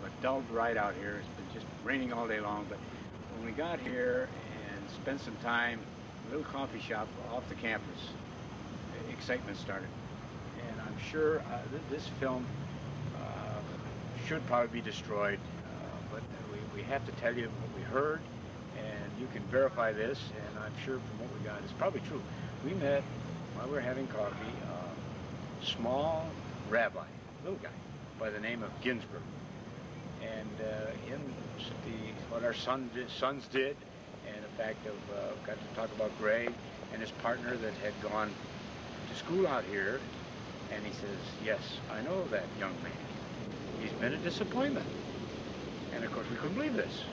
a dull ride out here. It's been just raining all day long, but when we got here and spent some time in a little coffee shop off the campus, excitement started. And I'm sure this film should probably be destroyed, but we have to tell you what we heard, and you can verify this, and I'm sure from what we got, it's probably true. We met while we were having coffee, a small rabbi, little guy, by the name of Ginsburg. And what our sons did, and the fact of got to talk about Gray and his partner that had gone to school out here, and he says, yes, I know that young man. He's been a disappointment. And of course we couldn't believe this.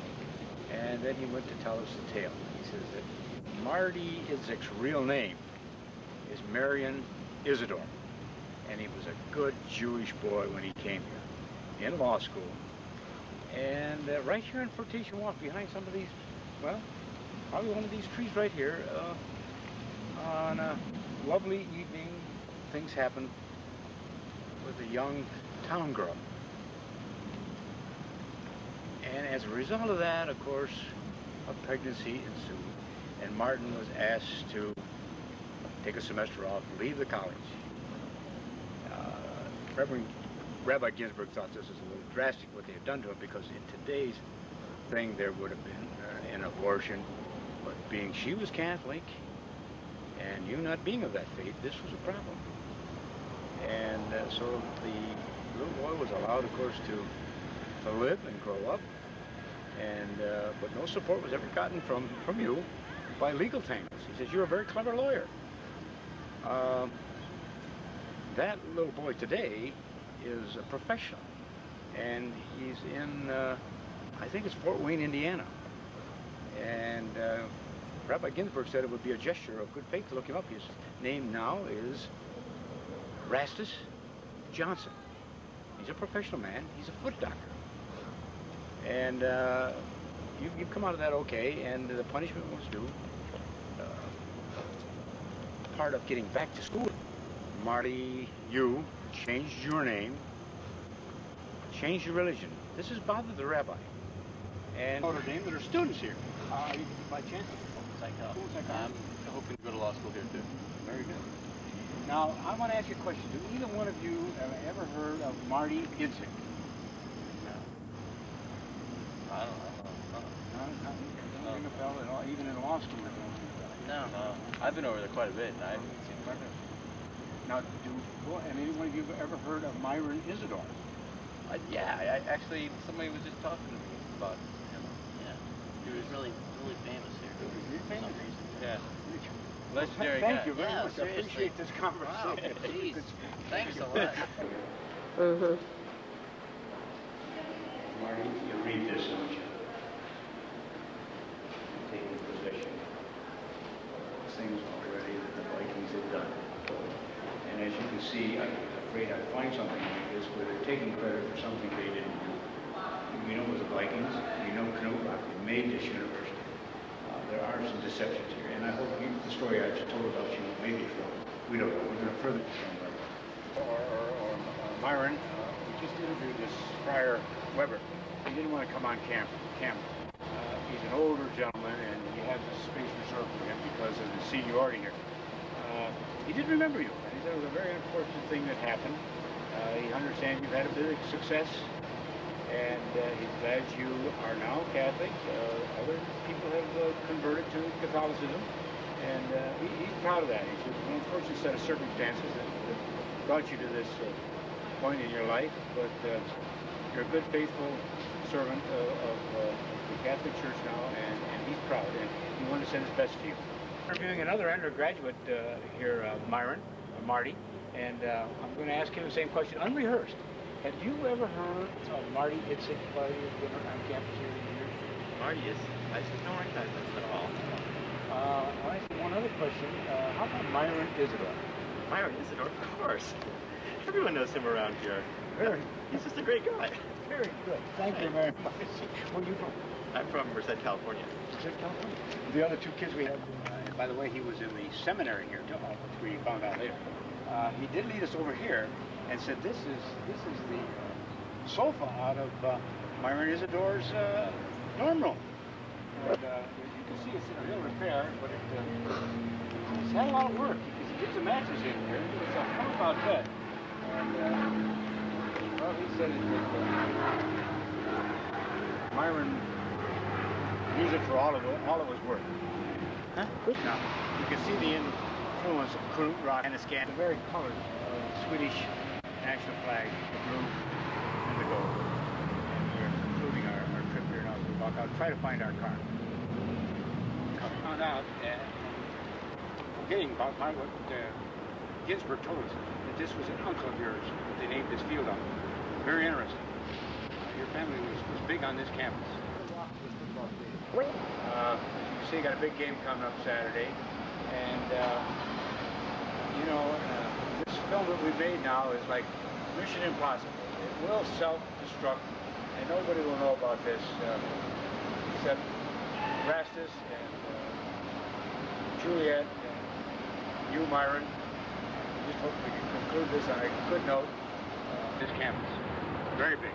And then he went to tell us the tale. He says that Marty Idzik's real name is Marion Isidore. And he was a good Jewish boy when he came here, in law school. And right here in Flirtation Walk, behind some of these, well, probably one of these trees right here, on a lovely evening, things happened with a young town girl. And as a result of that, of course, a pregnancy ensued, and Martin was asked to take a semester off, leave the college. Rabbi Ginsburg thought this was a little drastic what they had done to him, because in today's thing there would have been an abortion, but being she was Catholic and you not being of that faith, this was a problem. And so the little boy was allowed, of course, to live and grow up, and but no support was ever gotten from you by legal things. He says, you're a very clever lawyer. That little boy today is a professional, and he's in, I think it's Fort Wayne, Indiana. And Rabbi Ginsburg said it would be a gesture of good faith to look him up. His name now is Rastus Johnson. He's a professional man. He's a foot doctor. And you've come out of that okay, and the punishment was due. Part of getting back to school, Marty, you changed your name, changed your religion. This has bothered the rabbi. And Notre Dame, that are students here. By chance? I'm hoping to go to law school here too. Very good. Now, I want to ask you a question. Do either one of you have ever heard of Marty Idzik? No. I don't know. Don't ring a bell at all, even in law school? No. I've been over there quite a bit, and I haven't seen him. Now, have any one of you ever heard of Myron Isidore? Yeah, actually, somebody was just talking to me about him. Yeah. He was really famous here. Really famous? Yeah. Legendary Thank guy. you very much. Seriously. I appreciate this conversation. Wow, geez. Thanks a lot. Marty, you read this, don't you? Taking possession of things already that the Vikings had done. And as you can see, I'm afraid I'd find something like this where they're taking credit for something they didn't do. We know it was the Vikings. We know Knobloch made this university. There are some deceptions here, and I hope the story I just told about you may be true. We don't know. We're going to further confirm that. Or Myron, we just interviewed this Friar Weber. He didn't want to come on camera. He's an older gentleman, and he has a space reserved for him because of the seniority here. He did remember you, and he said it was a very unfortunate thing that happened. He understands you've had a bit of success, and he's glad you are now Catholic. Other people have converted to Catholicism, and he's proud of that. He said, an unfortunate set of circumstances that brought you to this point in your life, but you're a good, faithful servant of the Catholic Church now, and he's proud, and he wanted to send his best to you. Interviewing another undergraduate here, Marty, and I'm going to ask him the same question, unrehearsed. Have you ever heard of Marty Idzik while you've been on campus here in years? Marty Idzik? I just don't recognize him at all. I'll ask you one other question. How about Myron Isidore? Myron Isidore? Of course. Everyone knows him around here. He's just a great guy. Very good. Thank you very much. Where are you from? I'm from Merced, California. Merced, California? The other two kids we had, by the way, he was in the seminary here, too, which we found out later. He did lead us over here and said, this is the sofa out of Myron Isidore's dorm room. And you can see it's in real repair, but it's had a lot of work because he gets the matches in here. It's a full-out bed. And, well, he said that Myron used it for all of his work. Huh? Now, you can see the influence of Krut, rock, and a scan. The very colored Swedish national flag, the blue and the gold. And we're concluding our trip here now. We walk out, try to find our car. I found out, forgetting about what Ginsburg told us, that this was an uncle of yours that they named this field after. Very interesting. Your family was big on this campus. You see, you got a big game coming up Saturday, and you know, this film that we made now is like Mission Impossible. It will self-destruct, and nobody will know about this except Rastus and Juliet and you, Myron. Just hope we can conclude this on a good note. This campus, very big.